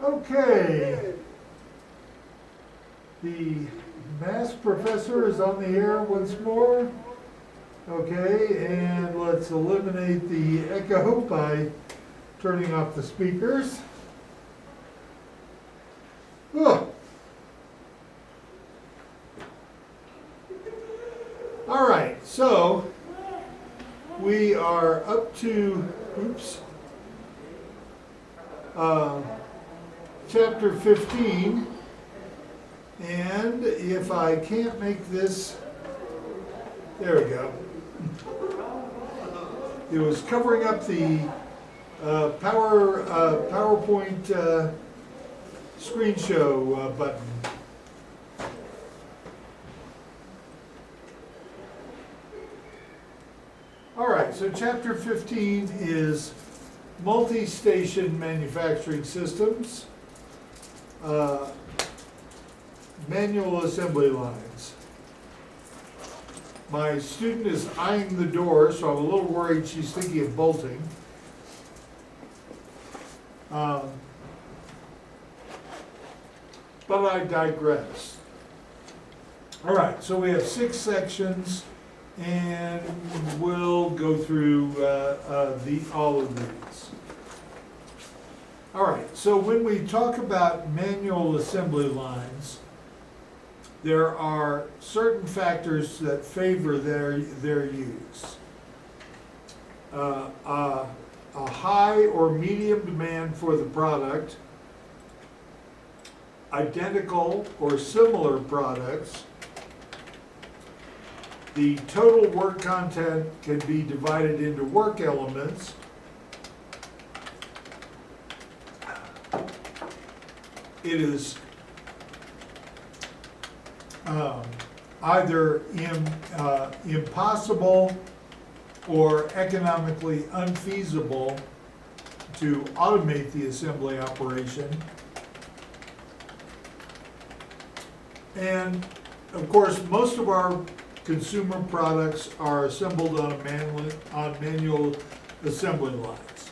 Okay. The math professor is on the air once more. Okay, and let's eliminate the echo by turning off the speakers. Ugh. All right, so we are up to, chapter 15, and if I can't make this, there we go. It was covering up the PowerPoint screen show button. All right, so chapter 15 is multi-station manufacturing systems, manual assembly lines. My student is eyeing the door, so I'm a little worried she's thinking of bolting. But I digress. All right, so we have 6 sections, and we'll go through all of these. All right, so when we talk about manual assembly lines, there are certain factors that favor their use. A high or medium demand for the product, identical or similar products, the total work content can be divided into work elements, it is either impossible or economically unfeasible to automate the assembly operation. And of course, most of our consumer products are assembled on manual assembly lines.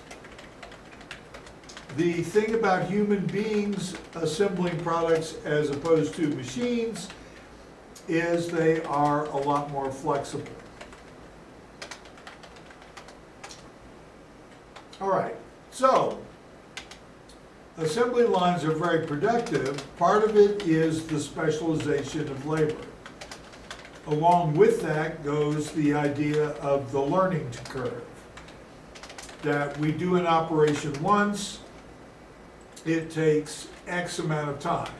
The thing about human beings assembling products as opposed to machines is they are a lot more flexible. All right, so assembly lines are very productive. Part of it is the specialization of labor. Along with that goes the idea of the learning curve. That we do an operation once, it takes X amount of time.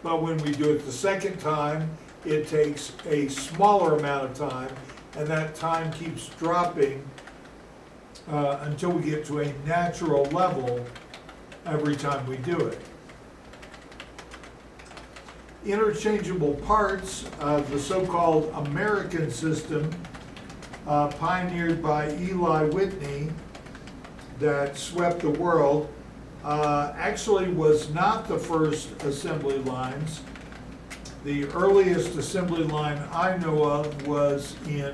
But when we do it the second time, it takes a smaller amount of time, and that time keeps dropping until we get to a natural level every time we do it. Interchangeable parts, the so-called American system, pioneered by Eli Whitney, that swept the world, actually was not the first assembly lines. The earliest assembly line I know of was in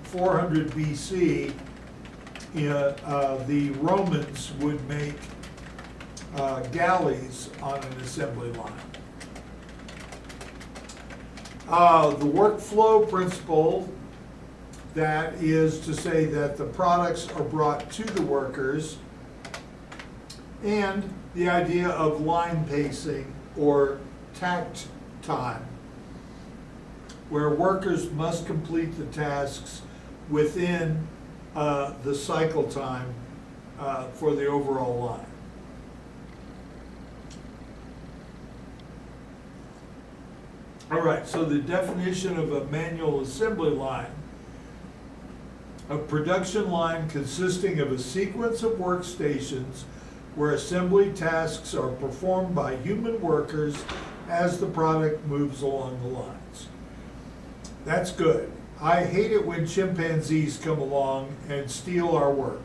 400 BC. The Romans would make galleys on an assembly line. The workflow principle, that is to say that the products are brought to the workers, and the idea of line pacing or takt time, where workers must complete the tasks within the cycle time for the overall line. All right, so the definition of a manual assembly line A production line consisting of a sequence of workstations where assembly tasks are performed by human workers as the product moves along the lines. That's good. I hate it when chimpanzees come along and steal our work.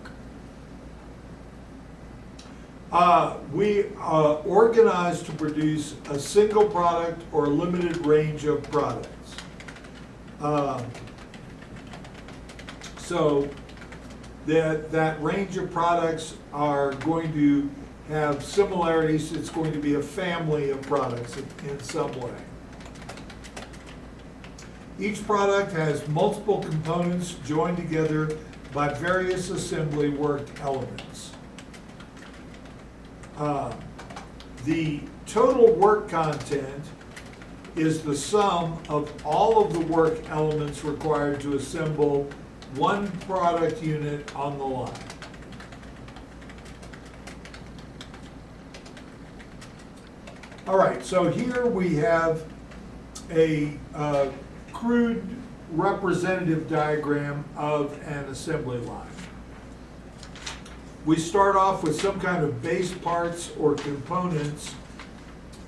We organize to produce a single product or limited range of products. So that range of products are going to have similarities. It's going to be a family of products in some way. Each product has multiple components joined together by various assembly work elements. The total work content is the sum of all of the work elements required to assemble one product unit on the line. All right, so here we have a crude representative diagram of an assembly line. We start off with some kind of base parts or components.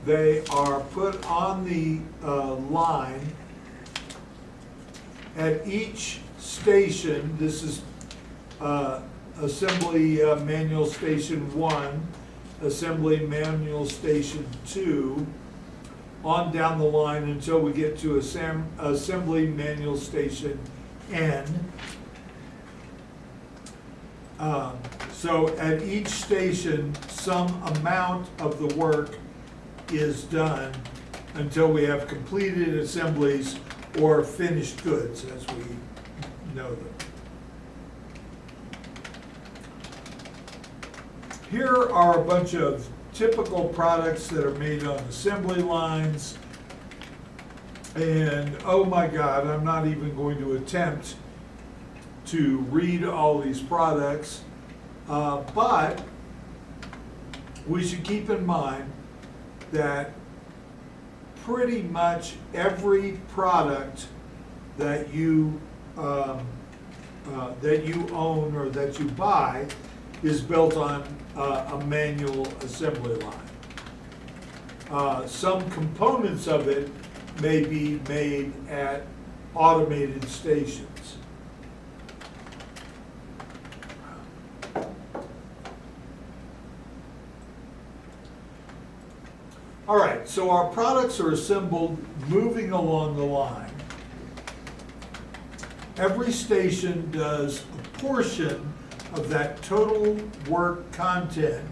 They are put on the line at each station. This is assembly manual station 1, assembly manual station 2, on down the line until we get to assembly manual station N. So at each station, some amount of the work is done until we have completed assemblies or finished goods, as we know them. Here are a bunch of typical products that are made on assembly lines. And oh my God, I'm not even going to attempt to read all these products. But we should keep in mind that pretty much every product that you own or that you buy is built on a manual assembly line. Some components of it may be made at automated stations. All right, so our products are assembled moving along the line. Every station does a portion of that total work content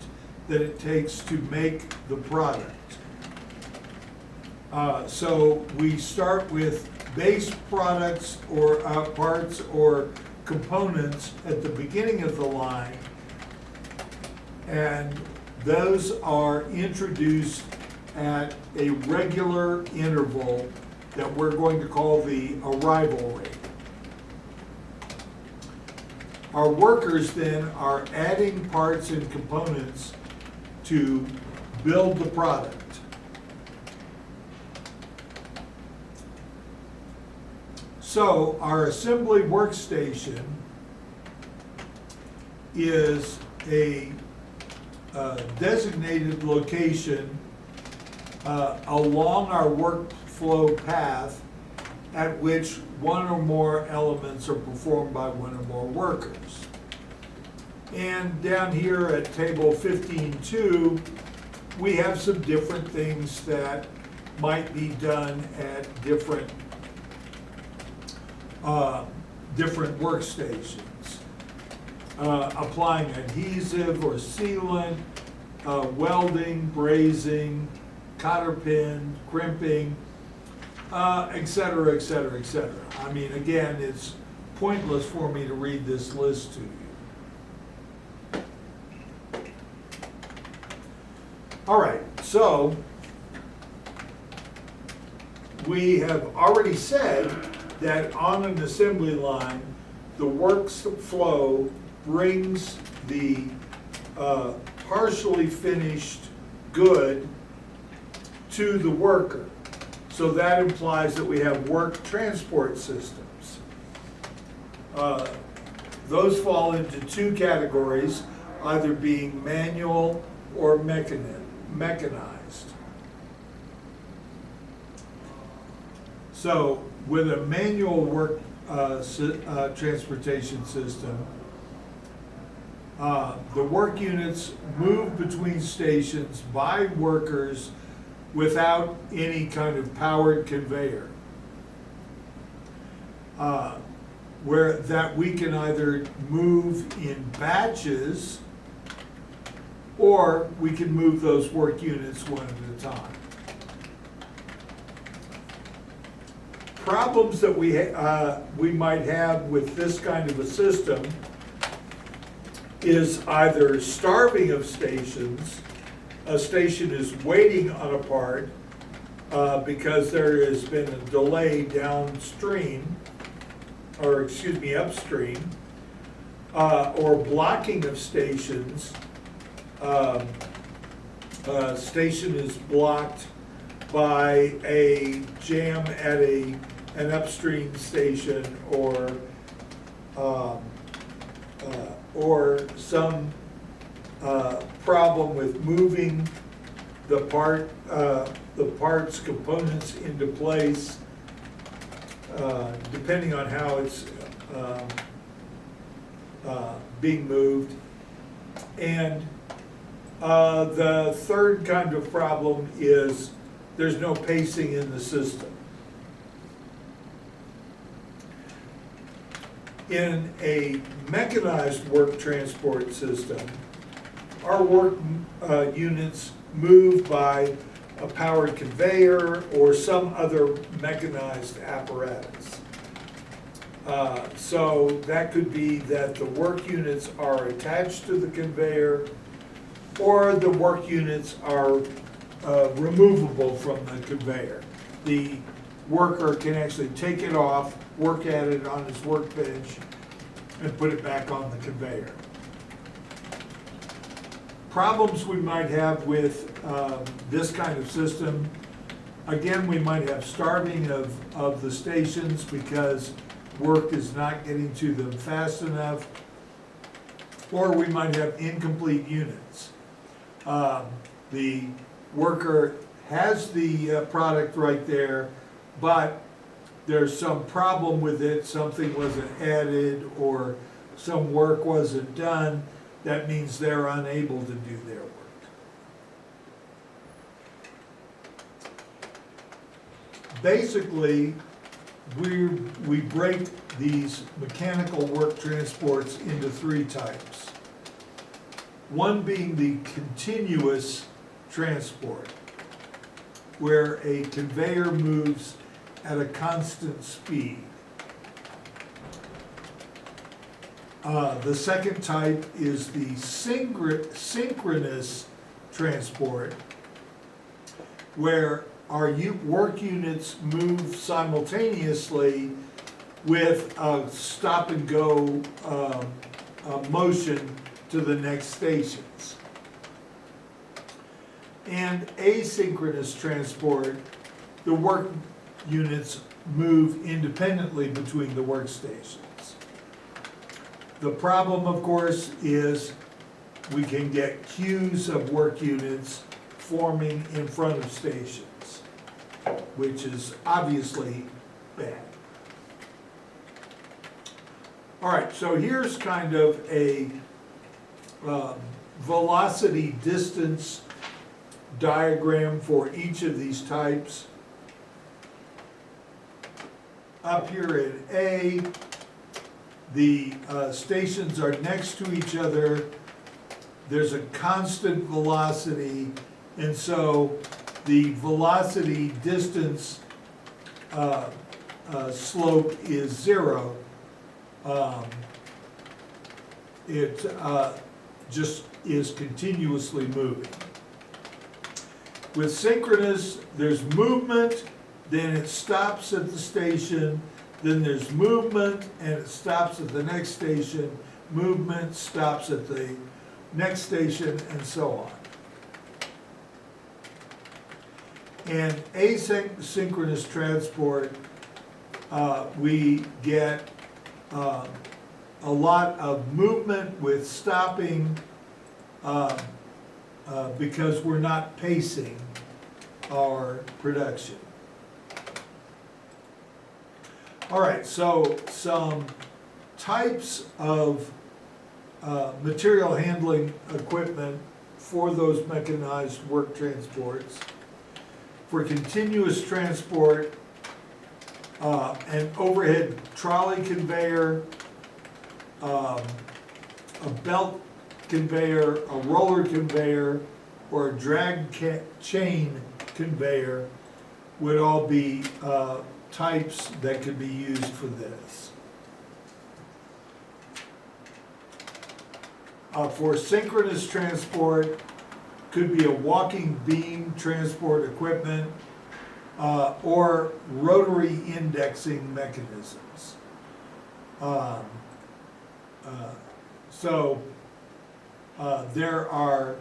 that it takes to make the product. So we start with base products or parts or components at the beginning of the line, and those are introduced at a regular interval that we're going to call the arrival rate. Our workers then are adding parts and components to build the product. So our assembly workstation is a designated location along our workflow path at which one or more elements are performed by one or more workers. And down here at table 15.2, we have some different things that might be done at different workstations. Applying adhesive or sealant, welding, brazing, cotter pin, crimping, et cetera, et cetera, et cetera. I mean, again, it's pointless for me to read this list to you. All right, so we have already said that on an assembly line, the workflow brings the partially finished good to the worker. So that implies that we have work transport systems. those fall into two categories, either being manual or mechanized. So with a manual work transportation system, the work units move between stations by workers without any kind of powered conveyor. Where that we can either move in batches or we can move those work units one at a time. Problems that we might have with this kind of a system is either starving of stations. A station is waiting on a part because there has been a delay downstream, or excuse me, upstream, or blocking of stations. Station is blocked by a jam at an upstream station, or some problem with moving the parts, components into place, depending on how it's being moved. And the third kind of problem is there's no pacing in the system. In a mechanized work transport system, our work units move by a powered conveyor or some other mechanized apparatus. So that could be that the work units are attached to the conveyor, or the work units are removable from the conveyor. The worker can actually take it off, work at it on his workbench, and put it back on the conveyor. Problems we might have with this kind of system, again, we might have starving of the stations because work is not getting to them fast enough, or we might have incomplete units. The worker has the product right there, but there's some problem with it, something wasn't added, or some work wasn't done. That means they're unable to do their work. Basically, we break these mechanical work transports into three types. One being the continuous transport, where a conveyor moves at a constant speed. The second type is the synchronous transport, where our work units move simultaneously with a stop and go motion to the next stations. And asynchronous transport, the work units move independently between the workstations. The problem, of course, is we can get queues of work units forming in front of stations, which is obviously bad. All right, so here's kind of a velocity distance diagram for each of these types. Up here in A, the stations are next to each other. There's a constant velocity, and so the velocity distance slope is 0. It just is continuously moving. With synchronous, there's movement, then it stops at the station, then there's movement, and it stops at the next station, movement, stops at the next station, and so on. And asynchronous transport, we get a lot of movement with stopping because we're not pacing our production. All right, so some types of material handling equipment for those mechanized work transports. For continuous transport, an overhead trolley conveyor, a belt conveyor, a roller conveyor, or a drag chain conveyor would all be types that could be used for this. For synchronous transport, could be a walking beam transport equipment or rotary indexing mechanisms. There are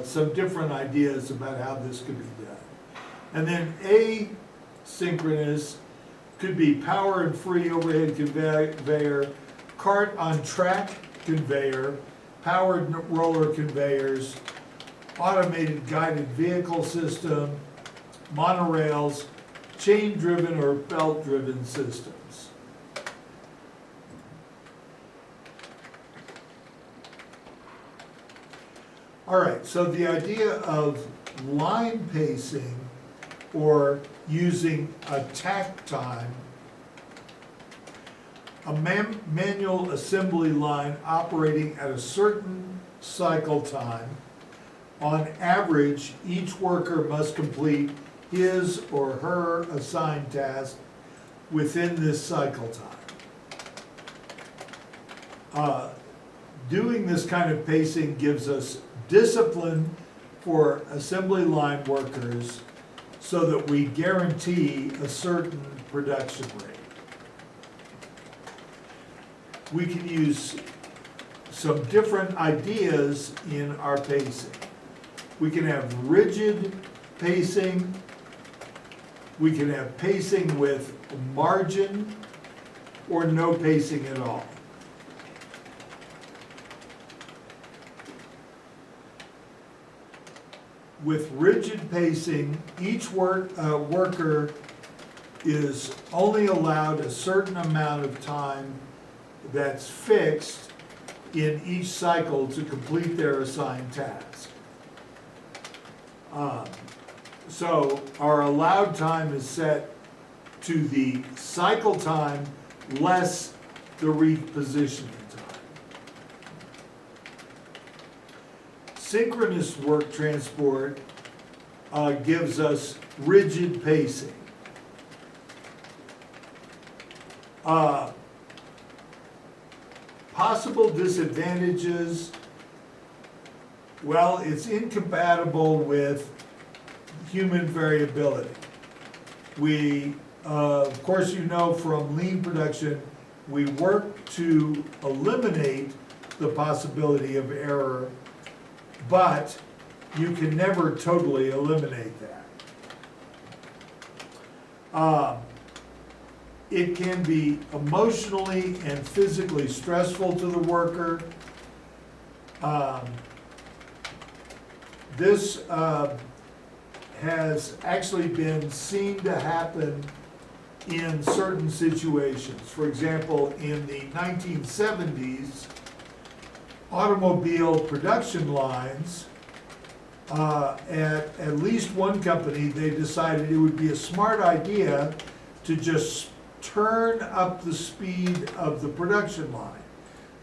some different ideas about how this could be done. And then asynchronous could be power and free overhead conveyor, cart on track conveyor, powered roller conveyors, automated guided vehicle system, monorails, chain-driven or belt-driven systems. All right, so the idea of line pacing or using a takt time, a manual assembly line operating at a certain cycle time. On average, each worker must complete his or her assigned task within this cycle time. Doing this kind of pacing gives us discipline for assembly line workers so that we guarantee a certain production rate. We can use some different ideas in our pacing. We can have rigid pacing. We can have pacing with margin or no pacing at all. With rigid pacing, each worker is only allowed a certain amount of time that's fixed in each cycle to complete their assigned task. So our allowed time is set to the cycle time less the repositioning time. Synchronous work transport gives us rigid pacing. Possible disadvantages, well, it's incompatible with human variability. We, of course, you know from lean production, we work to eliminate the possibility of error, but you can never totally eliminate that. It can be emotionally and physically stressful to the worker. This has actually been seen to happen in certain situations. For example, in the 1970s, automobile production lines, at least one company, they decided it would be a smart idea to just turn up the speed of the production line.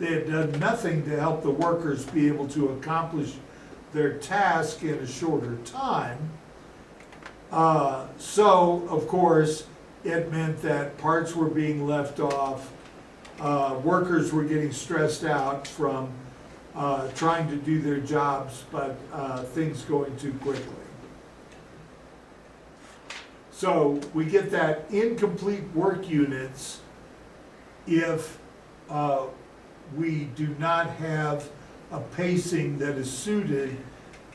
They had done nothing to help the workers be able to accomplish their task in a shorter time. So, of course, it meant that parts were being left off, workers were getting stressed out from trying to do their jobs, but things going too quickly. So we get that incomplete work units if we do not have a pacing that is suited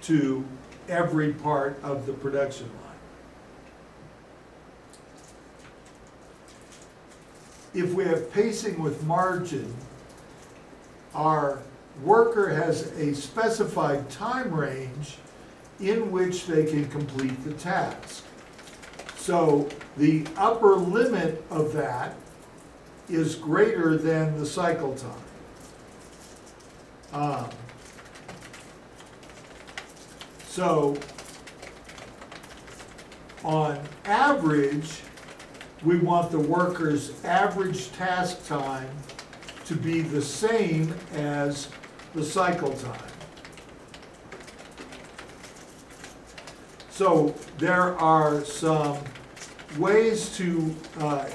to every part of the production line. If we have pacing with margin, our worker has a specified time range in which they can complete the task. So the upper limit of that is greater than the cycle time. So on average, we want the worker's average task time to be the same as the cycle time. So there are some ways to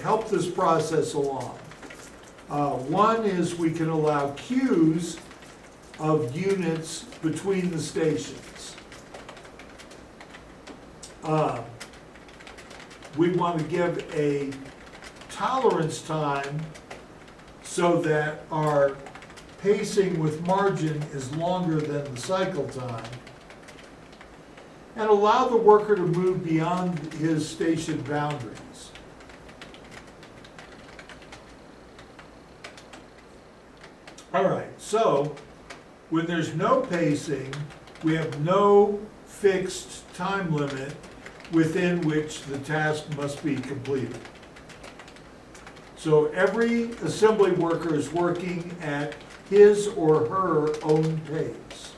help this process along. One is we can allow queues of units between the stations. We want to give a tolerance time so that our pacing with margin is longer than the cycle time, and allow the worker to move beyond his station boundaries. All right, so when there's no pacing, we have no fixed time limit within which the task must be completed. So every assembly worker is working at his or her own pace.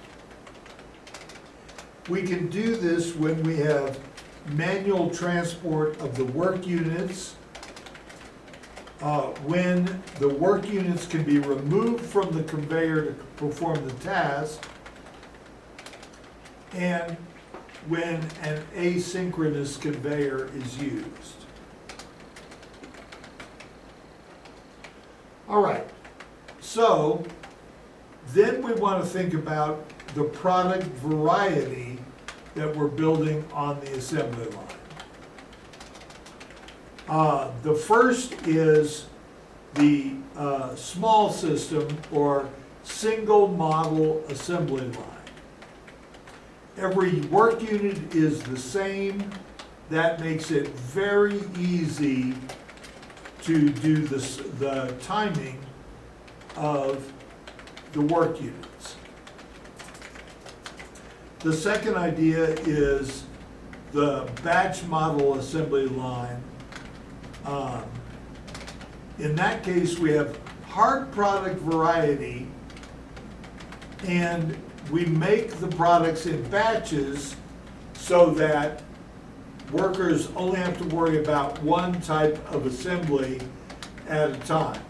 We can do this when we have manual transport of the work units, when the work units can be removed from the conveyor to perform the task, and when an asynchronous conveyor is used. All right, so then we want to think about the product variety that we're building on the assembly line. The first is the small system or single model assembly line. Every work unit is the same. That makes it very easy to do the timing of the work units. The second idea is the batch model assembly line. In that case, we have hard product variety, and we make the products in batches so that workers only have to worry about one type of assembly at a time.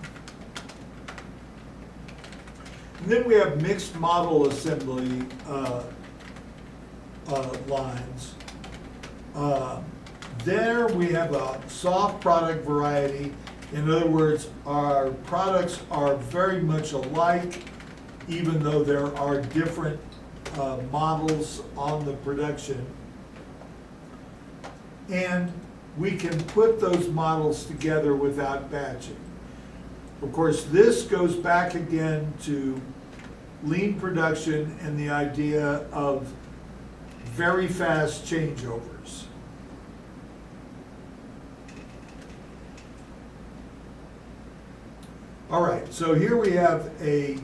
And then we have mixed model assembly lines. There we have a soft product variety. In other words, our products are very much alike, even though there are different models on the production. And we can put those models together without batching. Of course, this goes back again to lean production and the idea of very fast changeovers. All right, so here we have a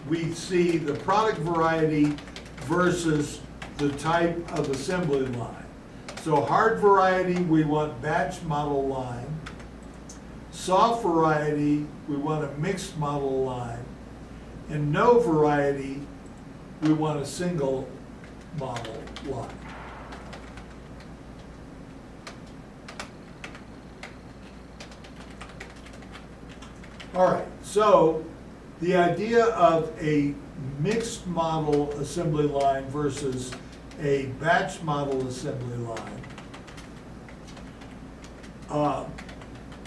we see the product variety versus the type of assembly line. So hard variety, we want batch model line. Soft variety, we want a mixed model line. And no variety, we want a single model line. All right, so the idea of a mixed model assembly line versus a batch model assembly line.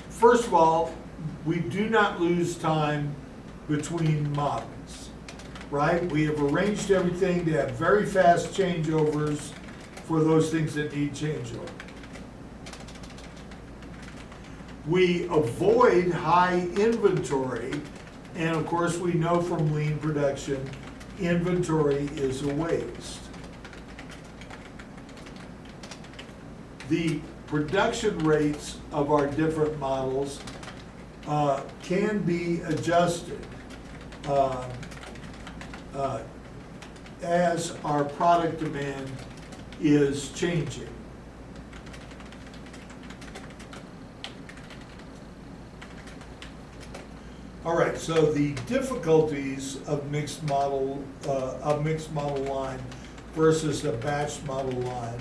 First of all, we do not lose time between models, right? We have arranged everything to have very fast changeovers for those things that need changeover. We avoid high inventory, and of course we know from lean production, inventory is a waste. The production rates of our different models can be adjusted as our product demand is changing. All right, so the difficulties of mixed model line versus a batch model line.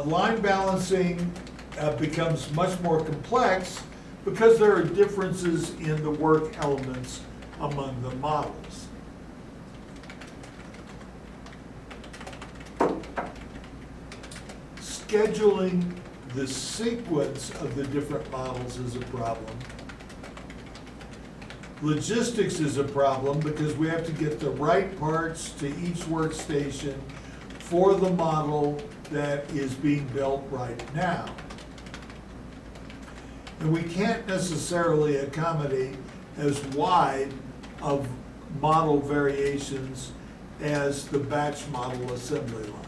Line balancing becomes much more complex because there are differences in the work elements among the models. Scheduling the sequence of the different models is a problem. Logistics is a problem because we have to get the right parts to each workstation for the model that is being built right now. And we can't necessarily accommodate as wide of model variations as the batch model assembly line.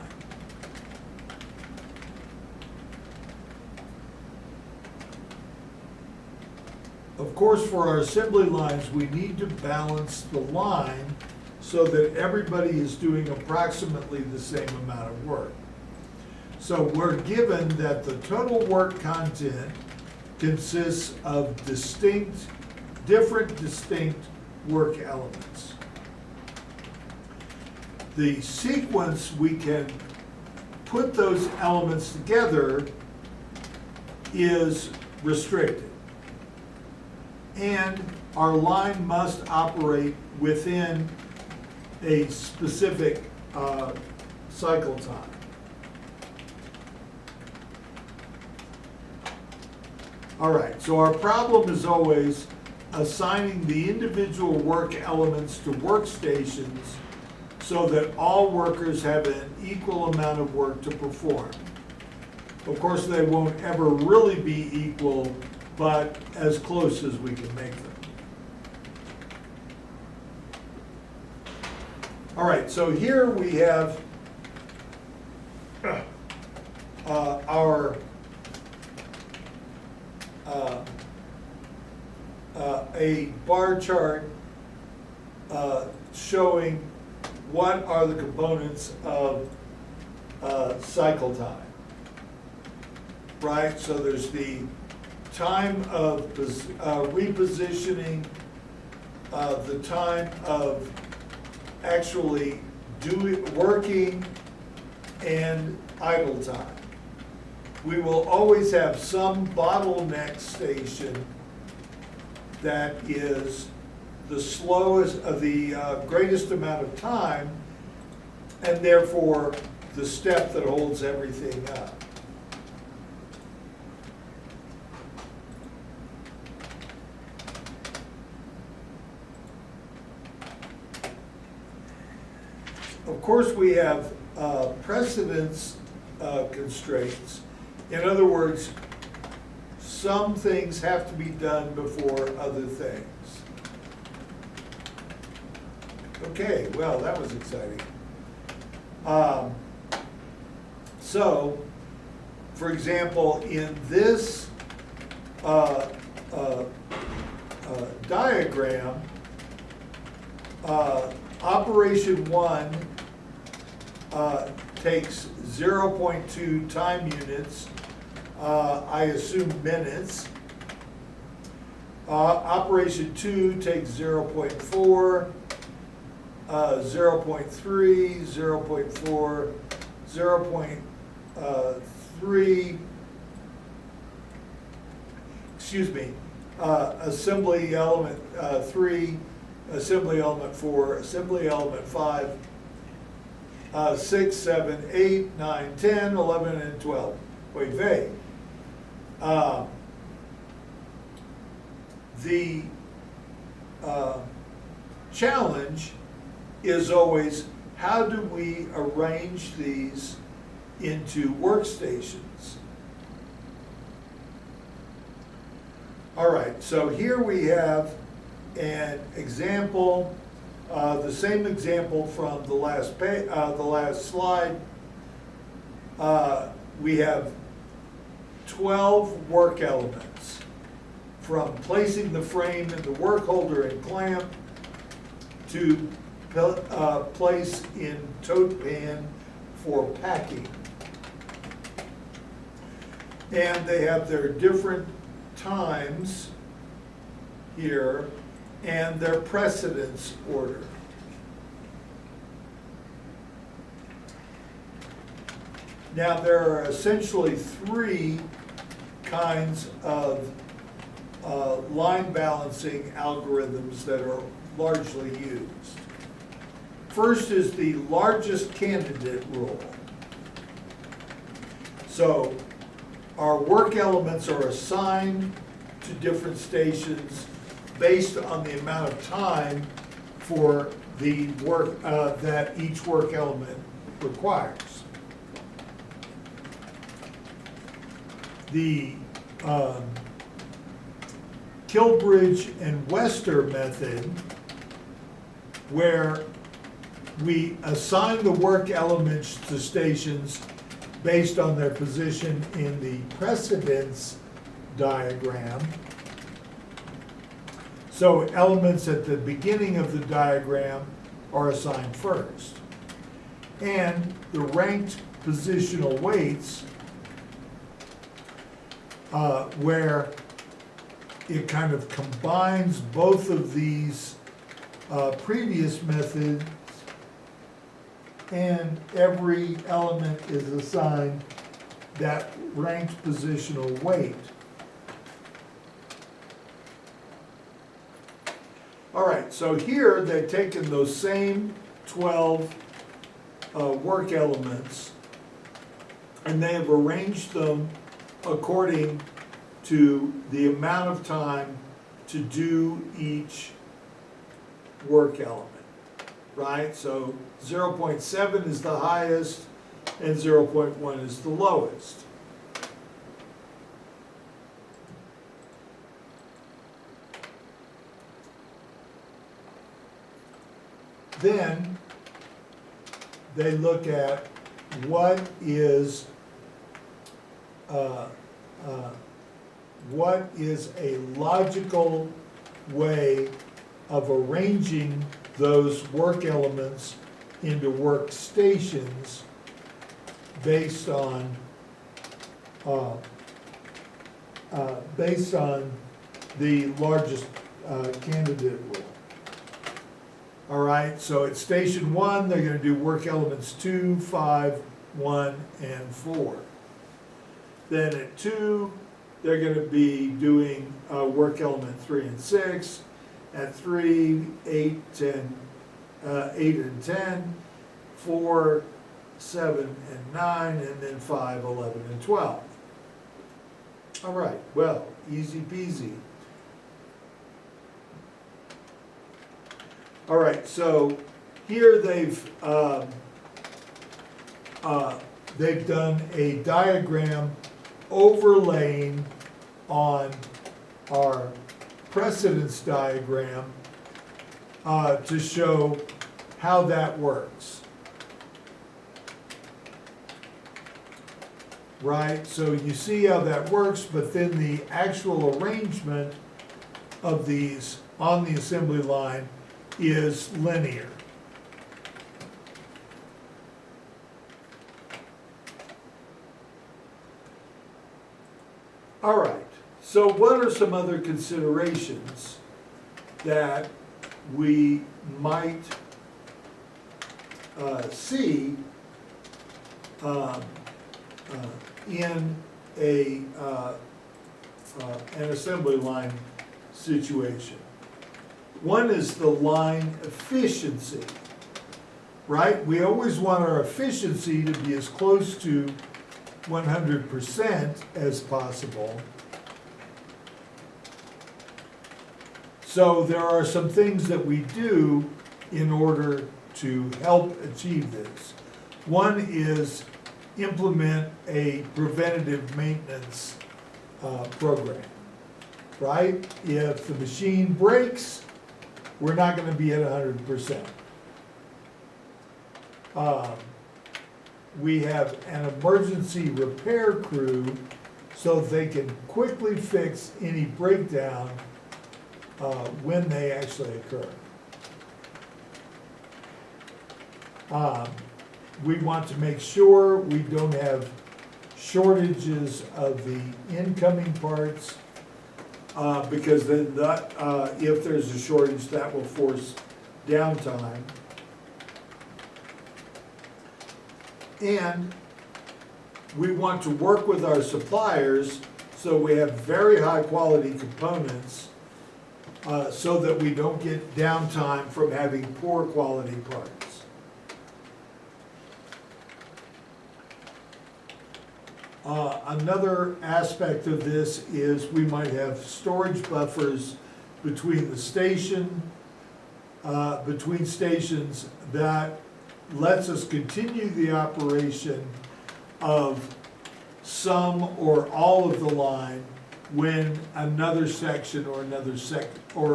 Of course, for our assembly lines, we need to balance the line so that everybody is doing approximately the same amount of work. So we're given that the total work content consists of different distinct work elements. The sequence we can put those elements together is restricted. And our line must operate within a specific cycle time. All right, so our problem is always assigning the individual work elements to workstations so that all workers have an equal amount of work to perform. Of course, they won't ever really be equal, but as close as we can make them. All right, so here we have a bar chart showing what are the components of cycle time, right? So there's the time of repositioning, the time of actually working, and idle time. We will always have some bottleneck station that is the slowest, the greatest amount of time, and therefore the step that holds everything up. Of course, we have precedence constraints. In other words, some things have to be done before other things. Okay, well, that was exciting. So, for example, in this diagram, operation 1 takes 0.2 time units, I assume minutes. Operation 2 takes 0.4, 0.3, 0.4, 0.3, excuse me, assembly element 3, assembly element 4, assembly element 5, 6, 7, 8, 9, 10, 11, and 12. Wait, vague. The challenge is always, how do we arrange these into workstations? All right, so here we have an example, the same example from the last slide. we have 12 work elements, from placing the frame in the work holder and clamp to place in tote pan for packing. And they have their different times here and their precedence order. Now, there are essentially three kinds of line balancing algorithms that are largely used. First is the largest candidate rule. So our work elements are assigned to different stations based on the amount of time for the work that each work element requires. The Kilbridge and Wester method, where we assign the work elements to stations based on their position in the precedence diagram. So elements at the beginning of the diagram are assigned first. And the ranked positional weights, where it kind of combines both of these previous methods, and every element is assigned that ranked positional weight. All right, so here they've taken those same 12 work elements and they have arranged them according to the amount of time to do each work element, right? So 0.7 is the highest and 0.1 is the lowest. Then they look at what is a logical way of arranging those work elements into workstations based on the largest candidate rule. All right, so at station 1, they're going to do work elements 2, 5, 1, and 4. Then at 2, they're going to be doing work element 3 and 6. At 3, 8, 10, 8 and 10, 4, 7 and 9, and then 5, 11, and 12. All right, well, easy peasy. All right, so here they've done a diagram overlaying on our precedence diagram to show how that works. Right, so you see how that works, but then the actual arrangement of these on the assembly line is linear. All right, so what are some other considerations that we might see in an assembly line situation? One is the line efficiency, right? We always want our efficiency to be as close to 100% as possible. So there are some things that we do in order to help achieve this. One is implement a preventative maintenance program, right? If the machine breaks, we're not going to be at 100%. we have an emergency repair crew so they can quickly fix any breakdown when they actually occur. We want to make sure we don't have shortages of the incoming parts, because then if there's a shortage, that will force downtime. And we want to work with our suppliers so we have very high quality components, so that we don't get downtime from having poor quality parts. Another aspect of this is we might have storage buffers between the station, between stations that lets us continue the operation of some or all of the line when another section or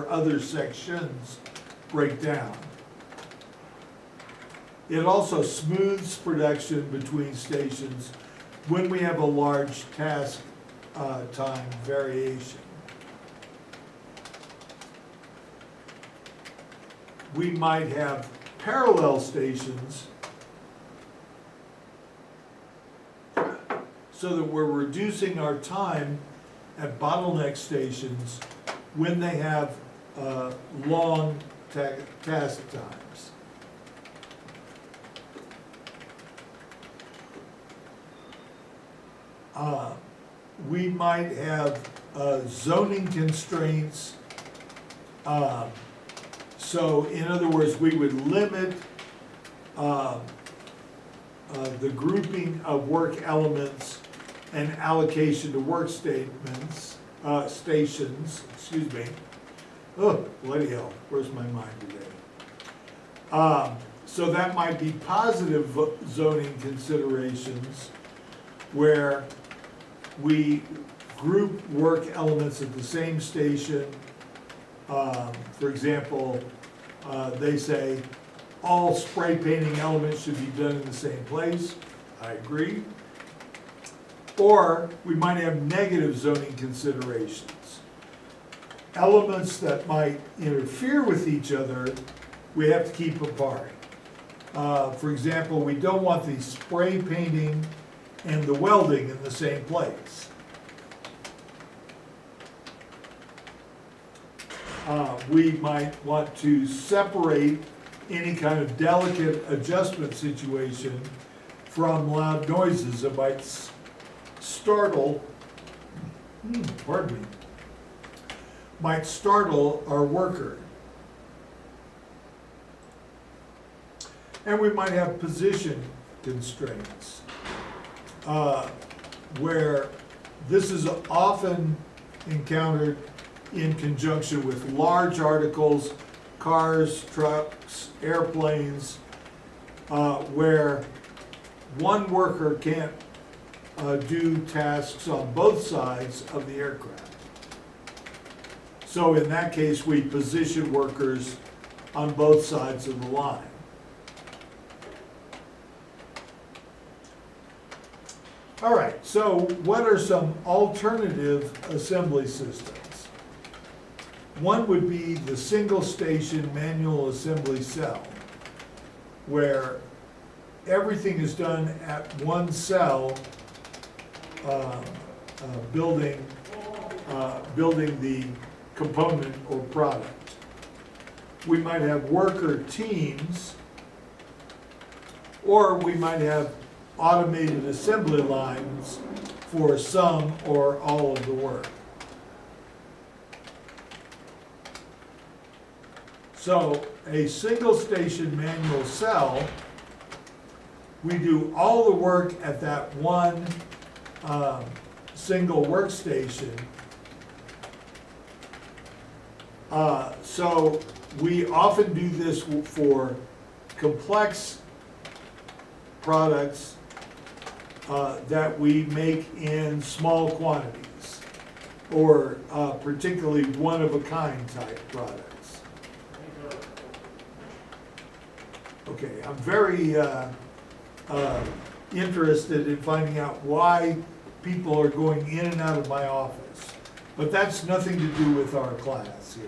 other sections break down. It also smooths production between stations when we have a large task time variation. We might have parallel stations so that we're reducing our time at bottleneck stations when they have long task times. We might have zoning constraints. So in other words, we would limit the grouping of work elements and allocation to work stations, excuse me. Oh, bloody hell, where's my mind today? So that might be positive zoning considerations where we group work elements at the same station. For example, they say all spray painting elements should be done in the same place. I agree. Or we might have negative zoning considerations. Elements that might interfere with each other, we have to keep apart. For example, we don't want the spray painting and the welding in the same place. We might want to separate any kind of delicate adjustment situation from loud noises that might startle, might startle our worker. And we might have position constraints, where this is often encountered in conjunction with large articles, cars, trucks, airplanes, where one worker can't do tasks on both sides of the aircraft. So in that case, we position workers on both sides of the line. All right, so what are some alternative assembly systems? One would be the single station manual assembly cell, where everything is done at one cell, building the component or product. We might have worker teams, or we might have automated assembly lines for some or all of the work. So a single station manual cell, we do all the work at that one single workstation. So we often do this for complex products that we make in small quantities, or particularly one-of-a-kind type products. Okay, I'm very interested in finding out why people are going in and out of my office. But that's nothing to do with our class here.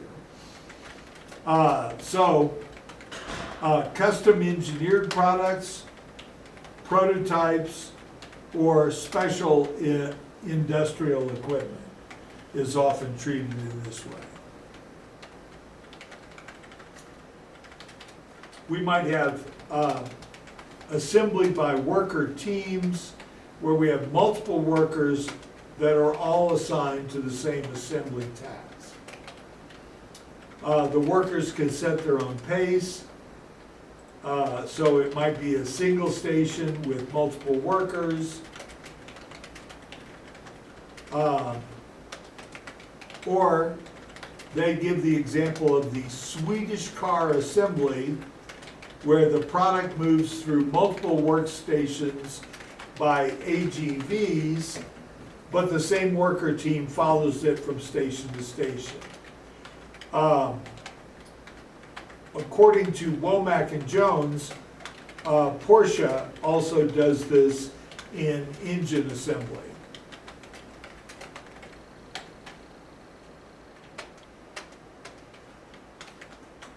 Custom engineered products, prototypes, or special industrial equipment is often treated in this way. We might have assembly by worker teams, where we have multiple workers that are all assigned to the same assembly task. The workers can set their own pace, so it might be a single station with multiple workers. Or they give the example of the Swedish car assembly, where the product moves through multiple workstations by AGVs, but the same worker team follows it from station to station. According to Womack and Jones, Porsche also does this in engine assembly.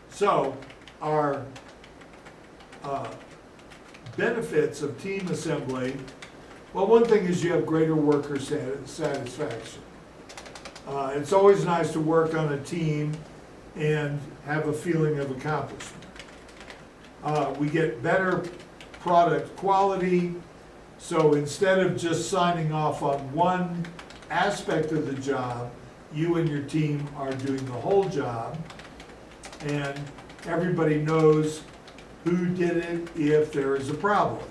So, our benefits of team assembly, well, one thing is you have greater worker satisfaction. It's always nice to work on a team and have a feeling of accomplishment. We get better product quality, so instead of just signing off on one aspect of the job, you and your team are doing the whole job, and everybody knows who did it if there is a problem.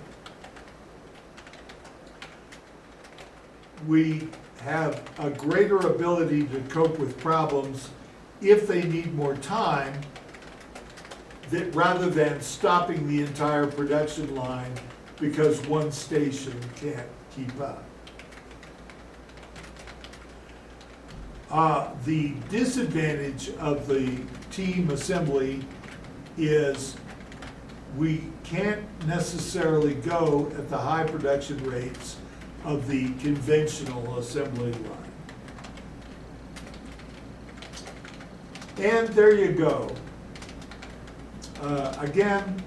We have a greater ability to cope with problems if they need more time, rather than stopping the entire production line because one station can't keep up. The disadvantage of the team assembly is we can't necessarily go at the high production rates of the conventional assembly line. And there you go. Again,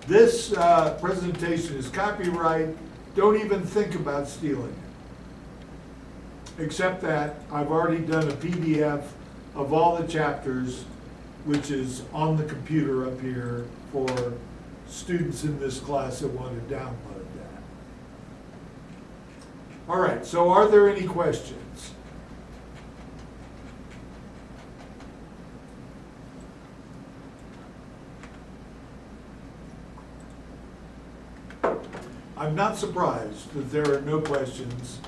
this presentation is copyright. Don't even think about stealing it. Except that I've already done a PDF of all the chapters, which is on the computer up here for students in this class that want to download that. All right, so are there any questions? I'm not surprised that there are no questions,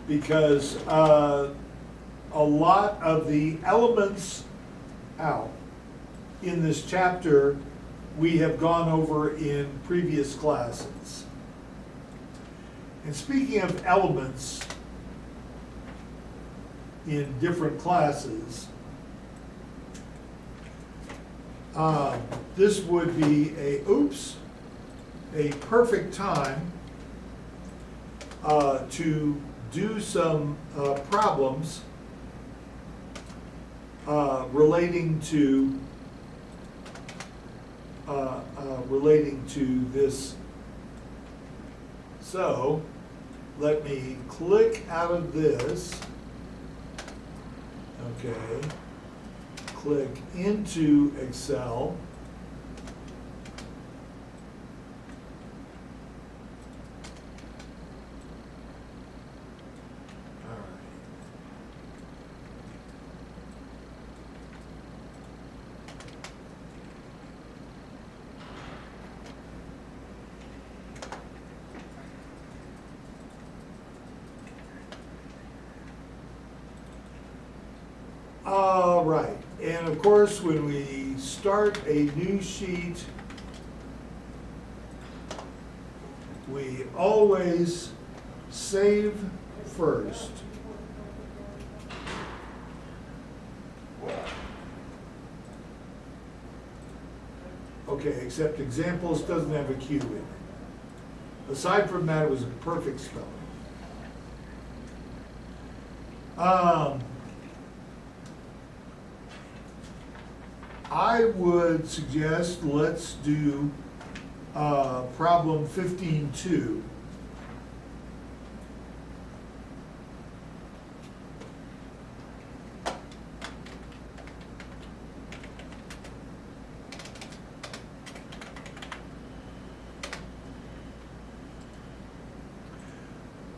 because a lot of the elements in this chapter we have gone over in previous classes. And speaking of elements in different classes, this would be a perfect time to do some problems relating to this. So let me click out of this. Okay. Click into Excel. All right, and of course, when we start a new sheet, we always save first. Okay, except examples doesn't have a Q in it. Aside from that, it was a perfect spelling. I would suggest let's do problem 15.2.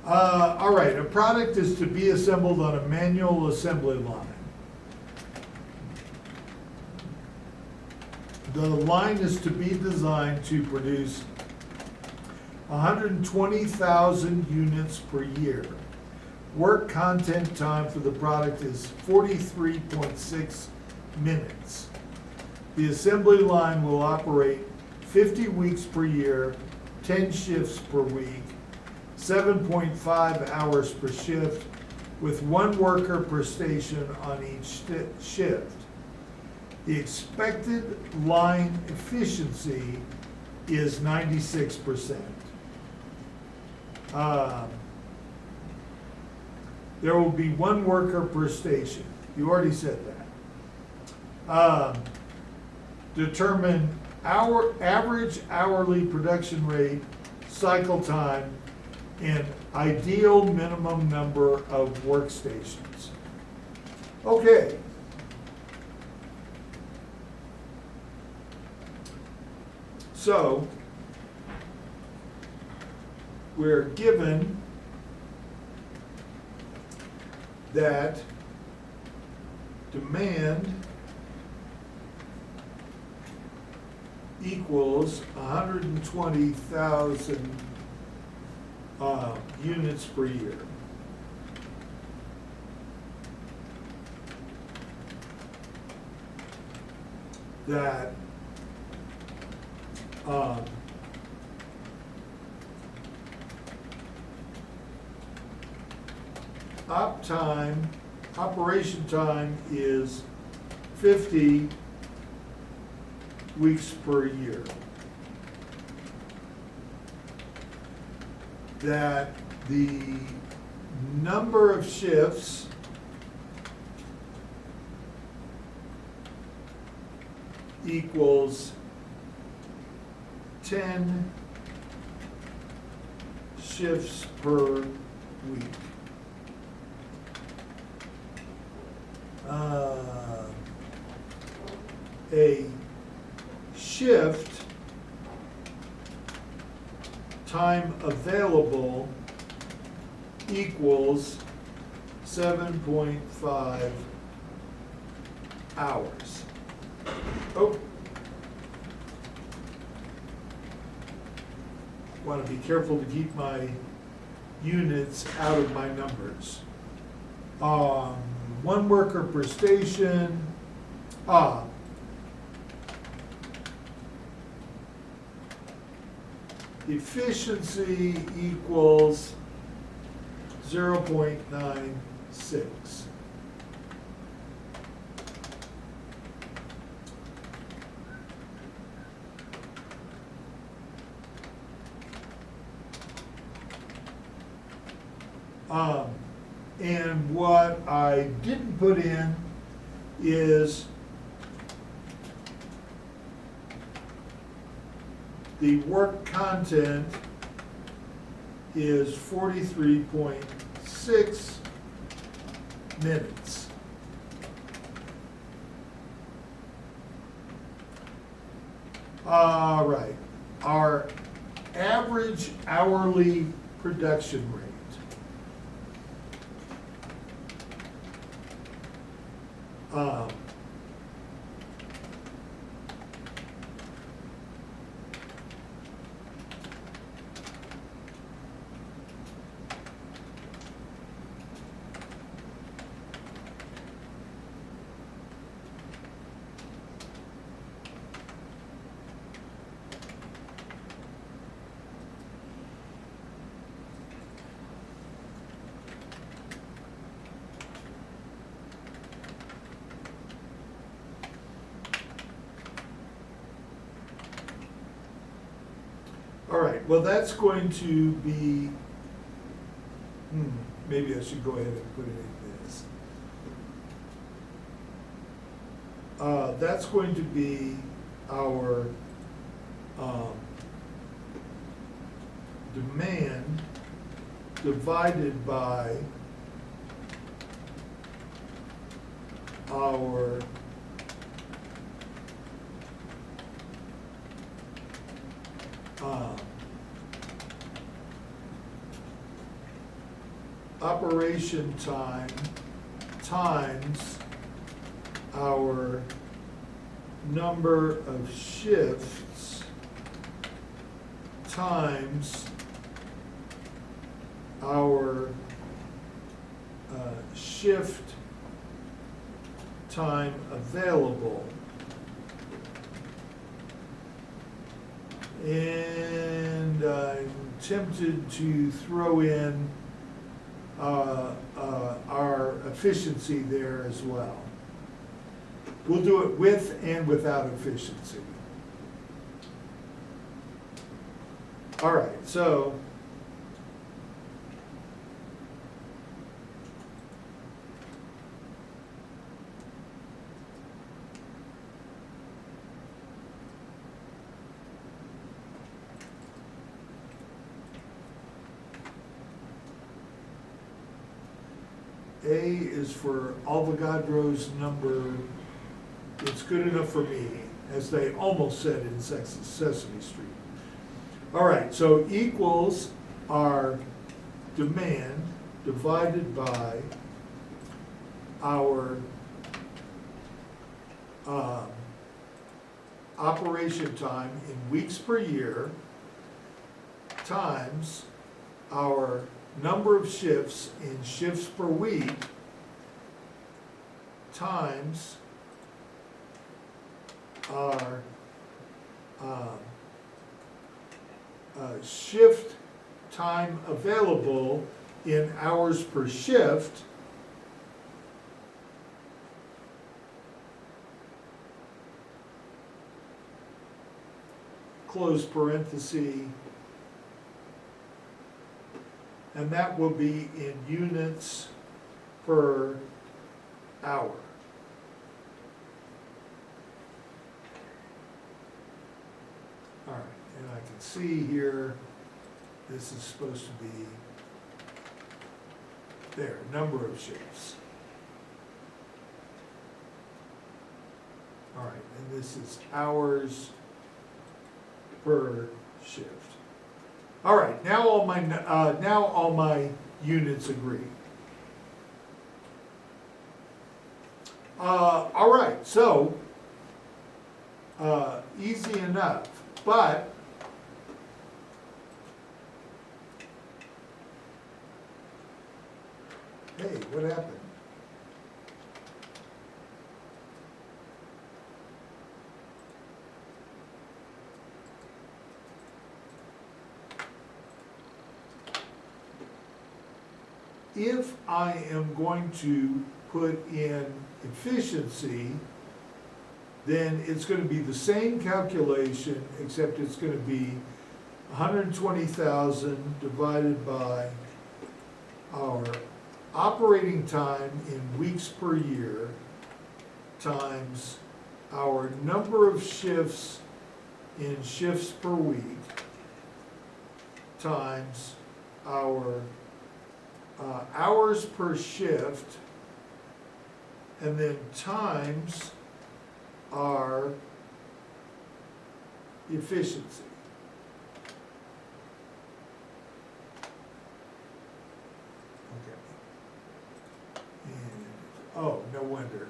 All right, a product is to be assembled on a manual assembly line. The line is to be designed to produce 120,000 units per year. Work content time for the product is 43.6 minutes. The assembly line will operate 50 weeks per year, 10 shifts per week, 7.5 hours per shift, with 1 worker per station on each shift. The expected line efficiency is 96%. There will be 1 worker per station. You already said that. Determine our average hourly production rate, cycle time, and ideal minimum number of workstations. Okay. So, we're given that demand equals 120,000 units per year. That operation time is 50 weeks per year. That the number of shifts equals 10 shifts per week. A shift time available equals 7.5 hours. Oh. Want to be careful to keep my units out of my numbers. 1 worker per station. Efficiency equals 0.96. And what I didn't put in is the work content is 43.6 minutes. All right, our average hourly production rate. right, well, that's going to be, maybe I should go ahead and put it in this. That's going to be our demand divided by our operation time times our number of shifts times our shift time available. And I'm tempted to throw in our efficiency there as well. We'll do it with and without efficiency. All right, so A is for Avogadro's number. It's good enough for me, as they almost said in Sesame Street. All right, so equals our demand divided by our operation time in weeks per year times our number of shifts in shifts per week times our shift time available in hours per shift close parenthesis, and that will be in units per hour. All right, and I can see here, this is supposed to be there, number of shifts. All right, and this is hours per shift. All right, now all my units agree. All right, so easy enough, but hey, what happened? If I am going to put in efficiency, then it's going to be the same calculation, except it's going to be 120,000 divided by our operating time in weeks per year times our number of shifts in shifts per week times our hours per shift, and then times our efficiency. Okay. And, oh, no wonder.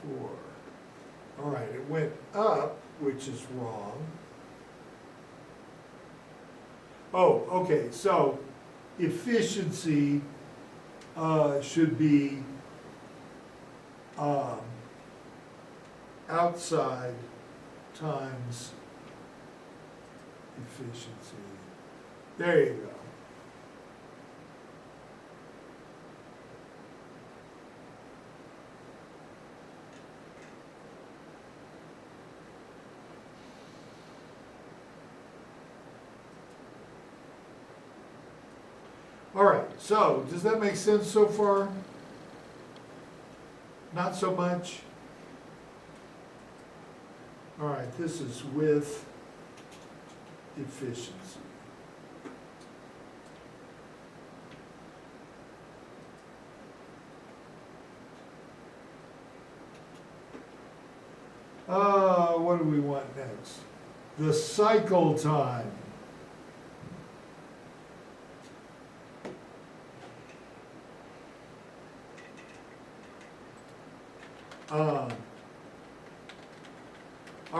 E4. All right, it went up, which is wrong. Oh, okay, so efficiency should be outside times efficiency. There you go. All right, so does that make sense so far? Not so much? All right, this is with efficiency. What do we want next? The cycle time. All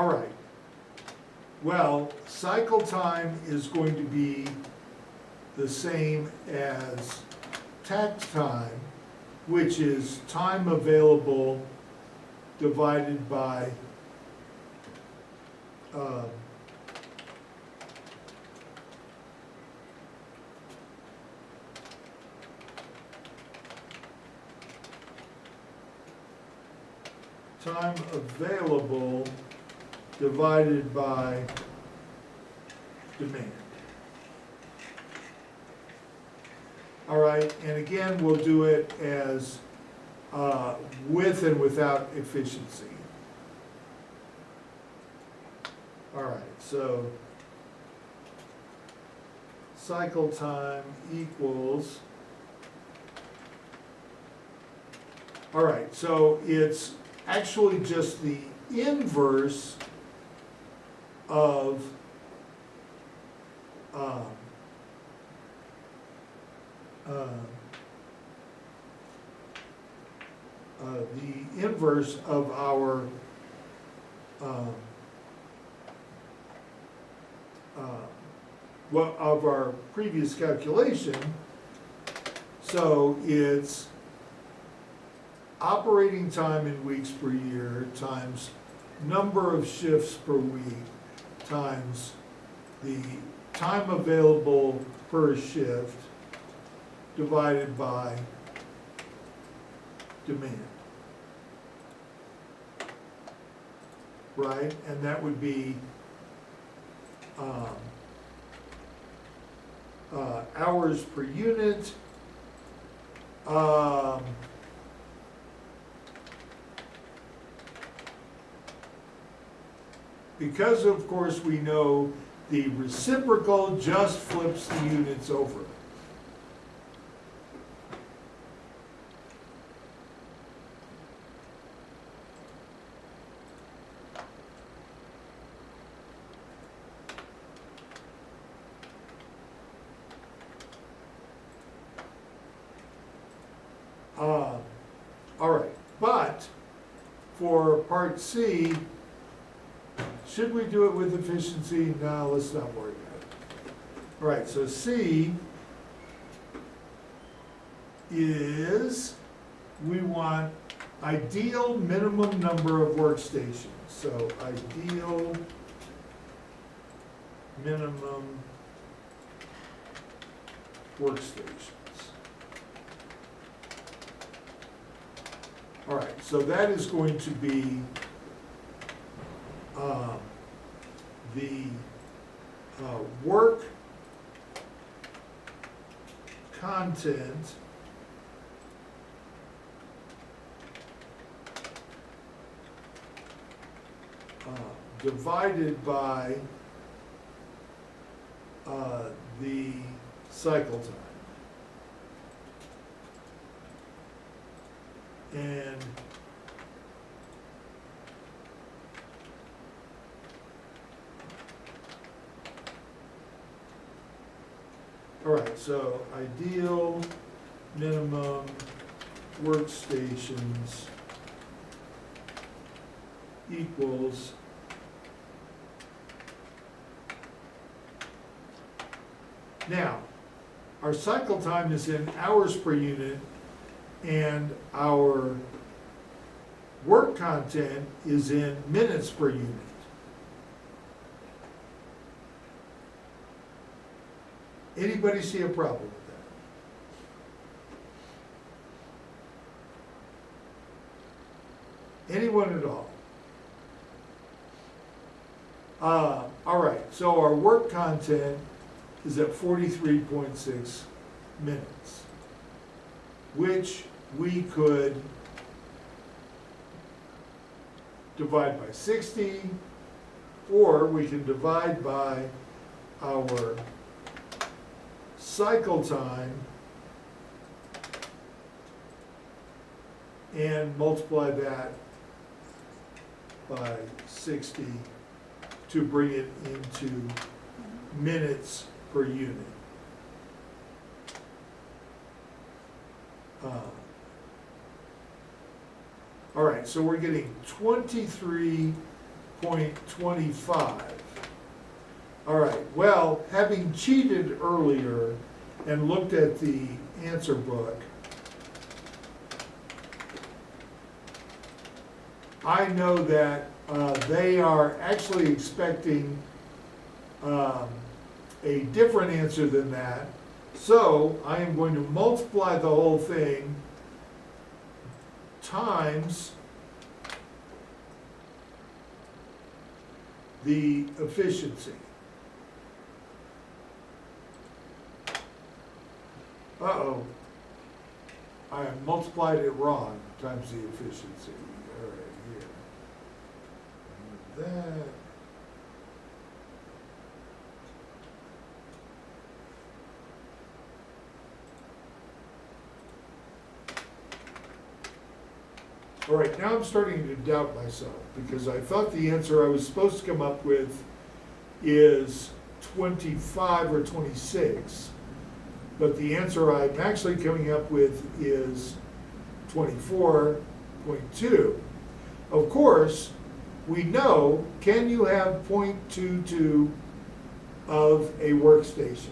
right. Well, cycle time is going to be the same as takt time, which is time available divided by time available divided by demand. All right, and again, we'll do it as with and without efficiency. All right, so cycle time equals, all right, so it's actually just the inverse of the inverse of our of our previous calculation. So it's operating time in weeks per year times number of shifts per week times the time available per shift divided by demand. Right? And that would be hours per unit. Because of course we know the reciprocal just flips the units over. All right, but for part C, should we do it with efficiency? No, let's not worry about it. All right, so C is, we want ideal minimum number of workstations. So ideal minimum workstations. All right, so that is going to be the work content divided by the cycle time. And all right, so ideal minimum workstations equals now, our cycle time is in hours per unit and our work content is in minutes per unit. Anybody see a problem with that? Anyone at all? All right, so our work content is at 43.6 minutes, which we could divide by 60, or we can divide by our cycle time and multiply that by 60 to bring it into minutes per unit. All right, so we're getting 23.25. All right, well, having cheated earlier and looked at the answer book, I know that they are actually expecting a different answer than that. So I am going to multiply the whole thing times the efficiency. Uh-oh. I multiplied it wrong times the efficiency. All right, here. And that. All right, now I'm starting to doubt myself because I thought the answer I was supposed to come up with is 25 or 26, but the answer I'm actually coming up with is 24.2. Of course, we know, can you have 0.22 of a workstation?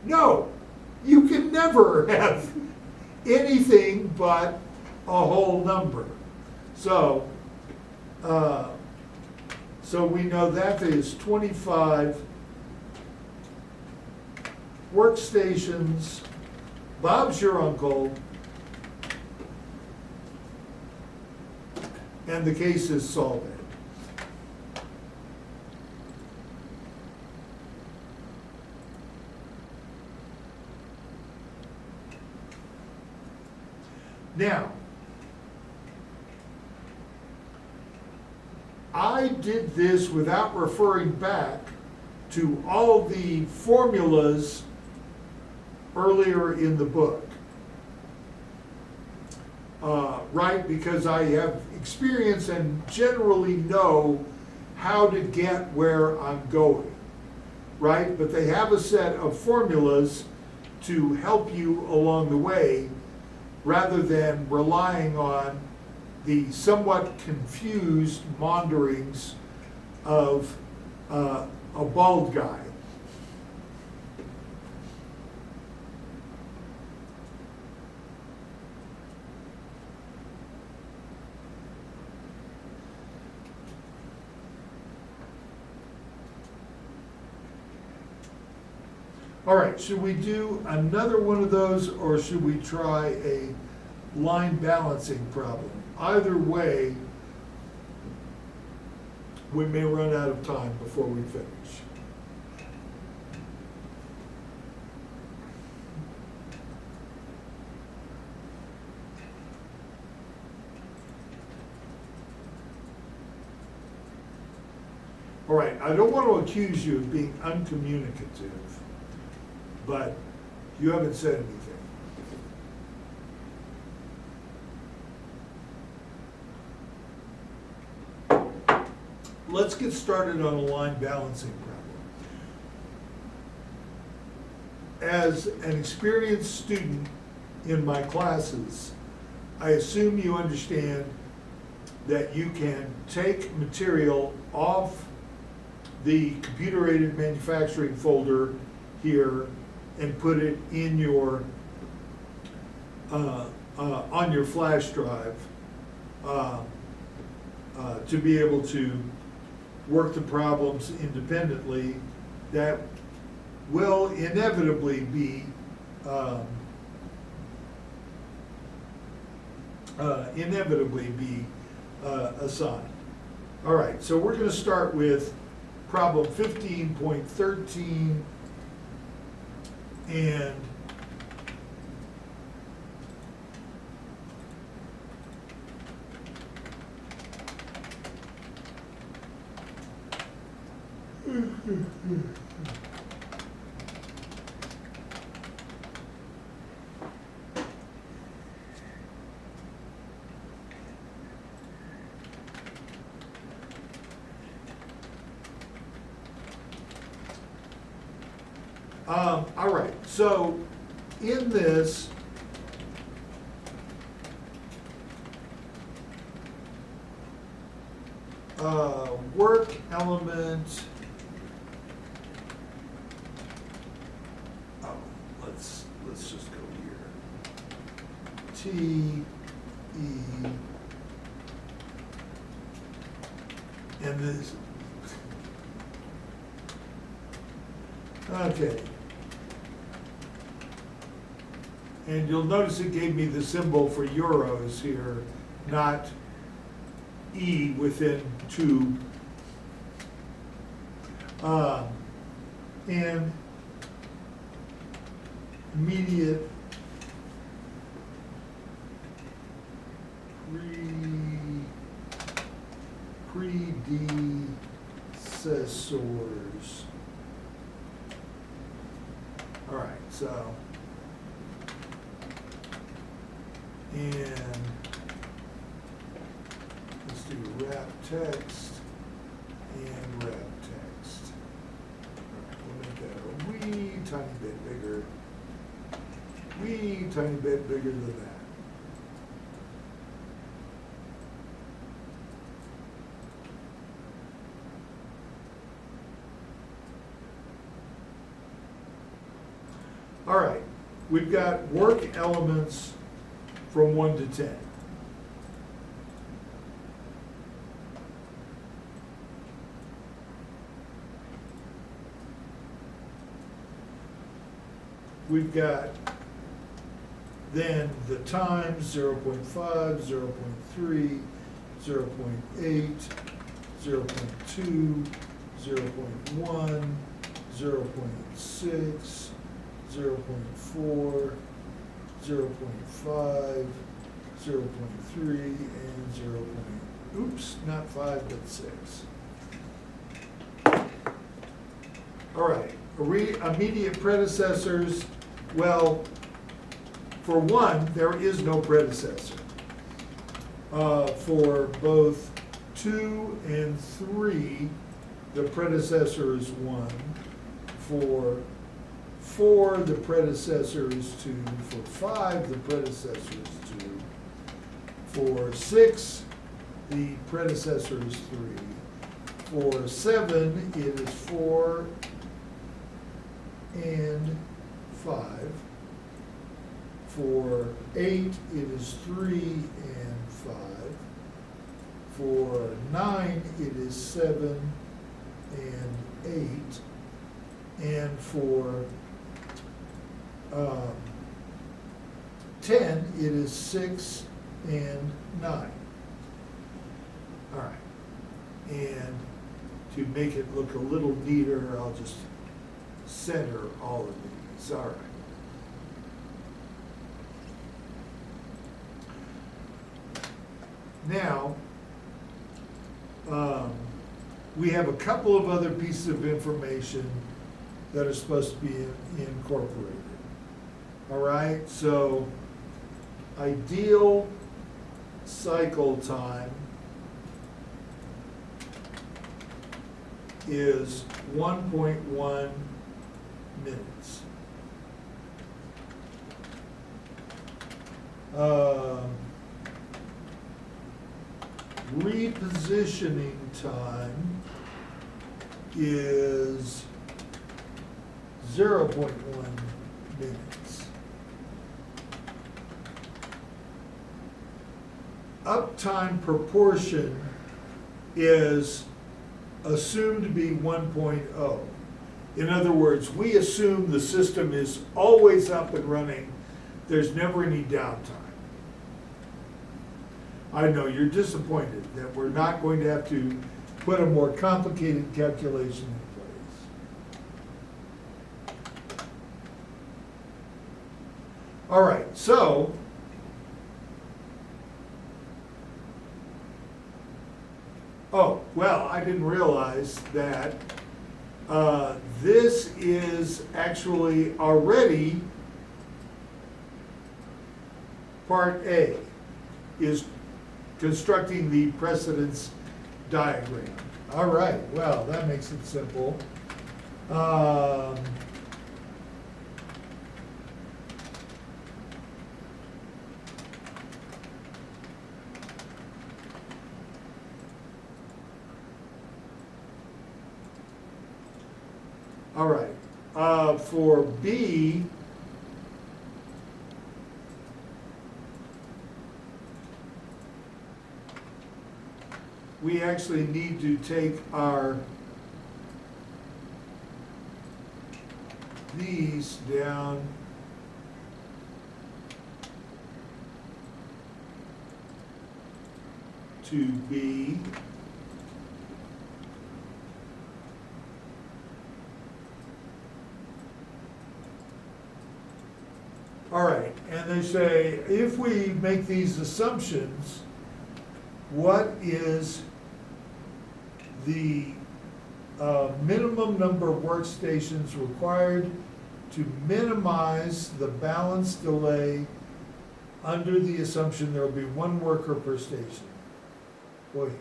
No. You can never have anything but a whole number. So, so we know that is 25 workstations. Bob's your uncle, and the case is solved. Now, I did this without referring back to all the formulas earlier in the book, right? Because I have experience and generally know how to get where I'm going, right? But they have a set of formulas to help you along the way, rather than relying on the somewhat confused maunderings of a bald guy. All right, should we do another one of those, or should we try a line balancing problem? Either way, we may run out of time before we finish. All right, I don't want to accuse you of being uncommunicative, but you haven't said anything. Let's get started on a line balancing problem. As an experienced student in my classes, I assume you understand that you can take material off the Computer Aided Manufacturing folder here and put it in your on your flash drive to be able to work the problems independently, that will inevitably be assigned. All right, so we're going to start with problem 15.13 and all right, so in this, work element, let's just go here. T, E, and this, okay. And you'll notice it gave me the symbol for euros here, not E within two. And immediate predecessors. All right, so, and let's do wrap text and wrap text. All right, we'll make that a wee tiny bit bigger. Wee tiny bit bigger than that. All right, we've got work elements from 1 to 10. We've got then the times 0.5, 0.3, 0.8, 0.2, 0.1, 0.6, 0.4, 0.5, 0.3, and 0. Oops, not 5, but 6. All right, immediate predecessors. Well, for 1, there is no predecessor. For both 2 and 3, the predecessor is 1. For 4, the predecessor is 2. For 5, the predecessor is 2. For 6, the predecessor is 3. For 7, it is 4 and 5. For 8, it is 3 and 5. For 9, it is 7 and 8. And for 10, it is 6 and 9. All right. And to make it look a little neater, I'll just center all of these. All right. Now, we have a couple of other pieces of information that are supposed to be incorporated. All right, so ideal cycle time is 1.1 minutes. Repositioning time is 0.1 minutes. Uptime proportion is assumed to be 1.0. In other words, we assume the system is always up and running. There's never any downtime. I know you're disappointed that we're not going to have to put a more complicated calculation in place. All right, so oh, well, I didn't realize that this is actually already part A, is constructing the precedence diagram. All right, well, that makes it simple. All right, for B, we actually need to take these down to B. All right, and they say, if we make these assumptions, what is the minimum number of workstations required to minimize the balance delay under the assumption there will be one worker per station? Boy,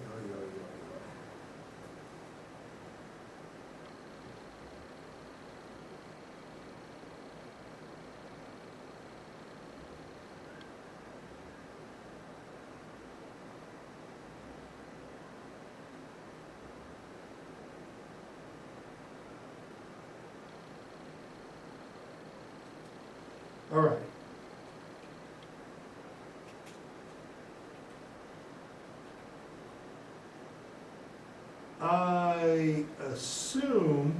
all right. I assume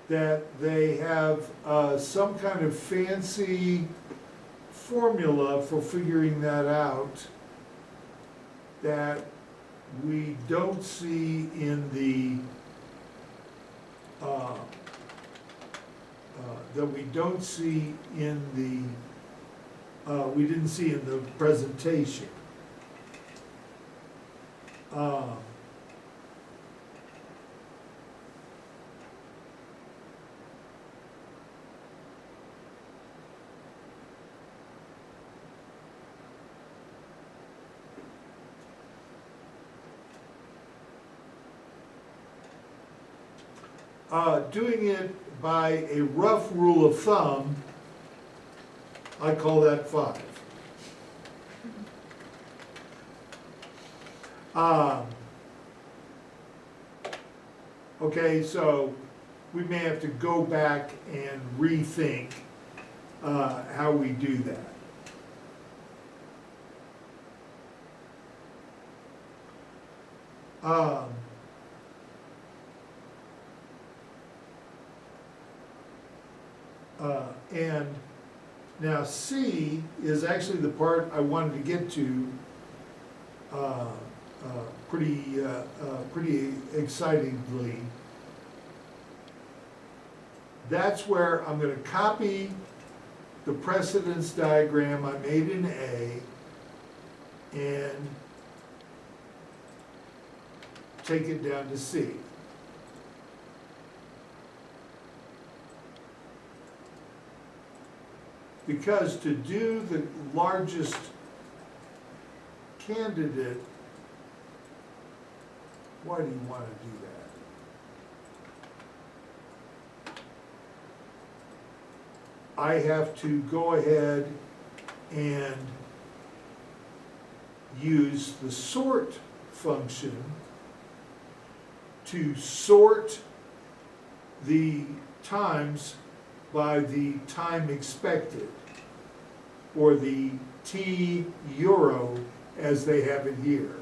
that they have some kind of fancy formula for figuring that out that we don't see in the we didn't see in the presentation. Doing it by a rough rule of thumb, I call that 5. Okay, so we may have to go back and rethink how we do that. And now C is actually the part I wanted to get to pretty excitingly. That's where I'm going to copy the precedence diagram I made in A and take it down to C. Because to do the largest candidate, why do you want to do that? I have to go ahead and use the sort function to sort the times by the time expected, or the T euro as they have it here.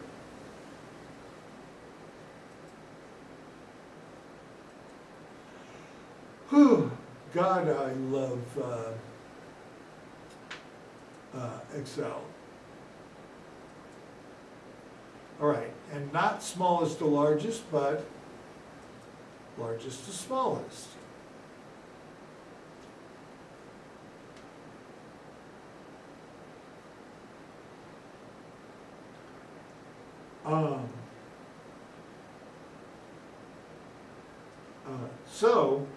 Whew, God, I love Excel. All right, and not smallest to largest, but largest to smallest. So,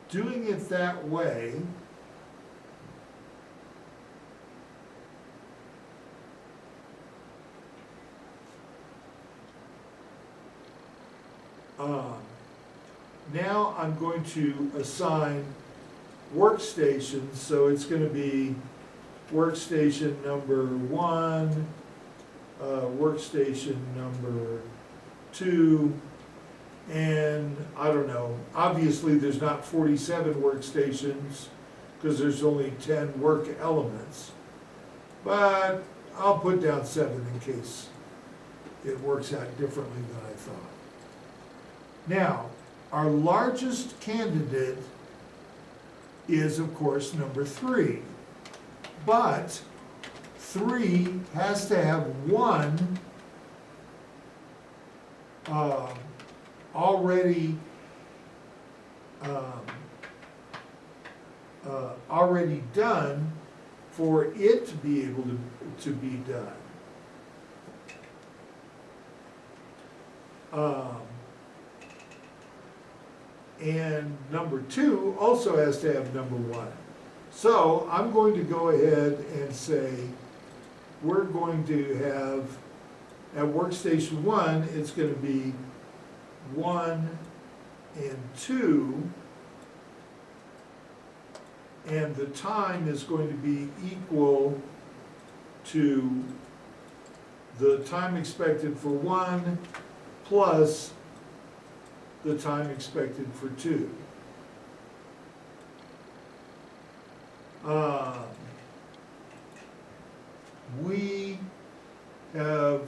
doing it that way now I'm going to assign workstations, so it's going to be workstation number 1, workstation number 2, and I don't know, obviously there's not 47 workstations because there's only 10 work elements, but I'll put down 7 in case it works out differently than I thought. Now, our largest candidate is, of course, number 3. But 3 has to have one already done for it to be able to be done. And number 2 also has to have number 1. So I'm going to go ahead and say we're going to have, at workstation 1, it's going to be 1 and 2, and the time is going to be equal to the time expected for 1 plus the time expected for 2. We have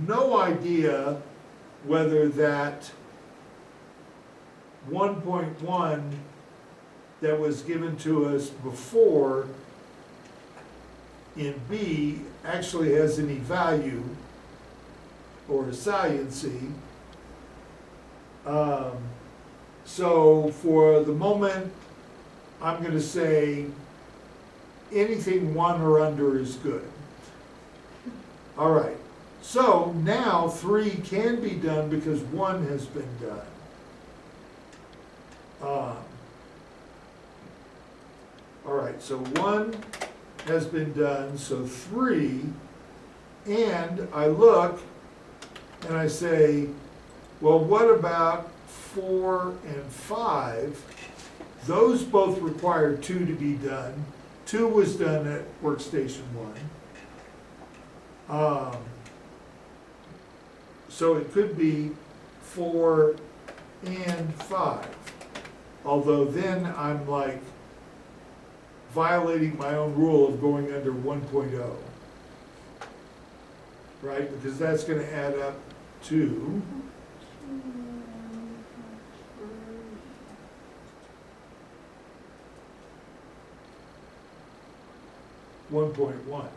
no idea whether that 1.1 that was given to us before in B actually has any value or saliency. So for the moment, I'm going to say anything 1 or under is good. All right, so now 3 can be done because 1 has been done. All right, so 1 has been done, so 3, and I look and I say, well, what about 4 and 5? Those both require 2 to be done. 2 was done at workstation 1. So it could be 4 and 5. Although then I'm like violating my own rule of going under 1.0. Right? Because that's going to add up to 1.1.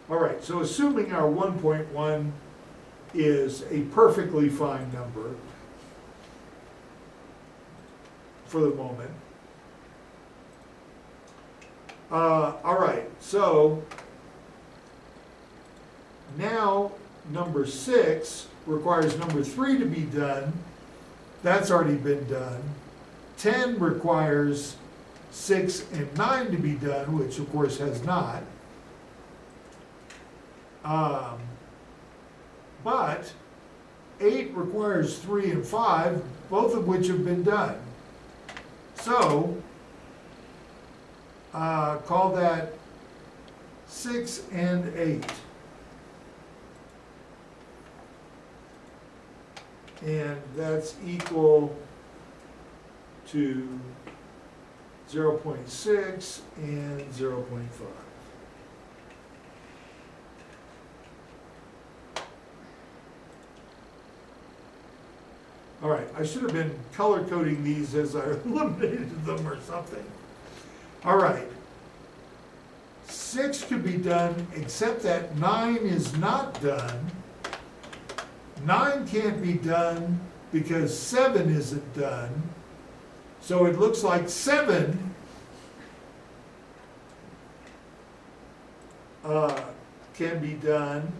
All right, so assuming our 1.1 is a perfectly fine number for the moment. All right, so now number 6 requires number 3 to be done. That's already been done. 10 requires 6 and 9 to be done, which of course has not. But 8 requires 3 and 5, both of which have been done. So, call that 6 and 8. And that's equal to 0.6 and 0.5. All right, I should have been color coding these as I eliminated them or something. All right. 6 could be done, except that 9 is not done. 9 can't be done because 7 isn't done. So it looks like 7 can be done.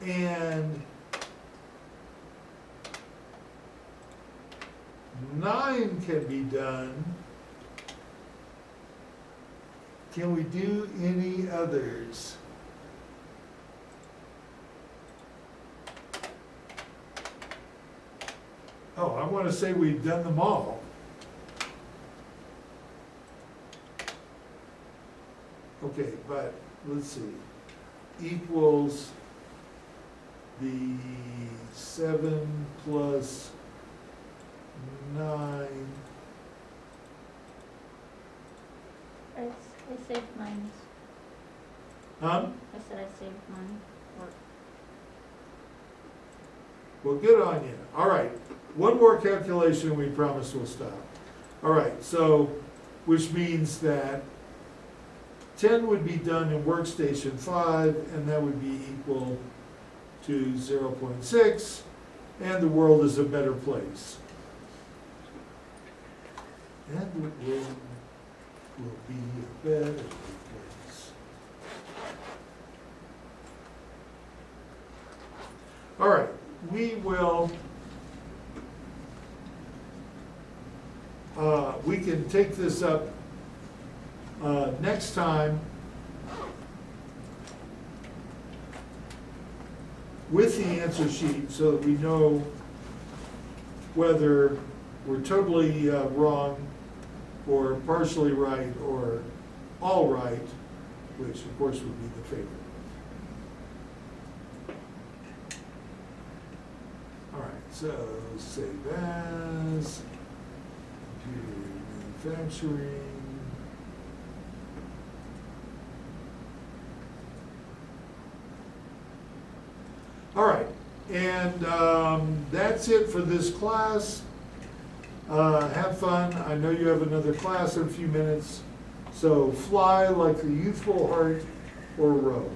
And 9 can be done. Can we do any others? Oh, I want to say we've done them all. Okay, but let's see. Equals the 7 plus 9. I saved mine. Huh? I said I saved mine. Work. Well, good on you. All right, one more calculation, we promise we'll stop. All right, so, which means that 10 would be done in Workstation 5, and that would be equal to 0.6, and the world is a better place. And the world will be a better place. All right, we will, we can take this up next time with the answer sheet so that we know whether we're totally wrong or partially right or all right, which of course would be the favorite. All right, so save as, computer manufacturing. All right, and that's it for this class. Have fun. I know you have another class in a few minutes. So fly like the youthful heart or row.